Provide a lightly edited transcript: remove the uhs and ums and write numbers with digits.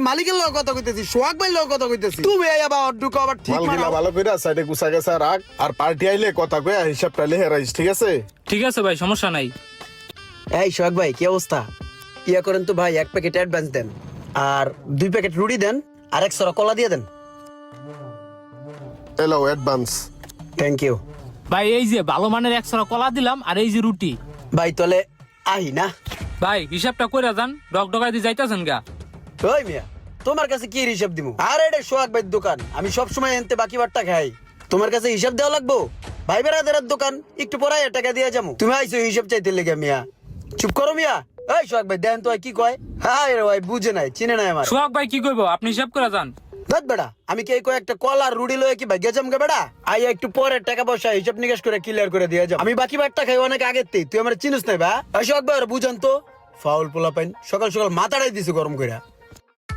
মালিকের লগে কথা কইতেছি, সোহাগ ভাই লগে কথা কইতেছি। তুমি এই আবার অড্ডুক আবার ঠিক মালগুলা মানাও। ভালো কইরা সাইডে গুছা গেছে রাখ, আর পার্টি আইলে কথা কইয়া হিসাবটা লিখে রাখিস, ঠিক আছে? ঠিক আছে ভাই, সমস্যা নাই। এই সোহাগ ভাই কি অবস্থা? ইয়া করেন তো ভাই, 1 প্যাকেট অ্যাডভান্স দেন, আর 2 প্যাকেট রুটি দেন, আর 1 সরা কলা দিয়ে দেন। এলো অ্যাডভান্স। থ্যাংক ইউ ভাই এই যে ভালো মানের 100 কলা দিলাম, আর এই যে রুটি। ভাই। তাহলে আহি না ভাই হিসাবটা কইরা যান, ডগডগাই দিয়ে যাইতাছেন গা। ওই মিয়া, তোমার কাছে কি হিসাব দিমু? আর এটা সোহাগ ভাইয়ের দোকান, আমি সব সময় এনতে বাকি বারটা খাই। তোমার কাছে হিসাব দেওয়া লাগবো? ভাই বেড়াদের দোকান, একটু পরাই টাকা দিয়ে যাবো। তুমি আইসো হিসাব চাইতে লেগে মিয়া। চুপ করো মিয়া। এই সোহাগ ভাই দেন তো কি কয়। হ্যাঁ রে ভাই, বুঝে নাই, চিনে নাই আমার। সোহাগ ভাই কি কইবো, আপনি হিসাব কইরা যান। দেখ বেড়া, আমি কি কয়েকটা কল আর রুডি লয়ে কি ভাগ্য জমকে বেড়া? আই একটু পরে টাকা পয়সা হিসাব নিকাশ করে ক্লিয়ার করে দিয়ে যাবো। আমি বাকি বারটা খাই অনেক আগের তেই, তুই আমার চিনিস নাই বা? সোহাগ ভাই বুঝান তো, ফাউল পোলা পাইন, সকাল সকাল মাথাটাই দিছে গরম কইরা।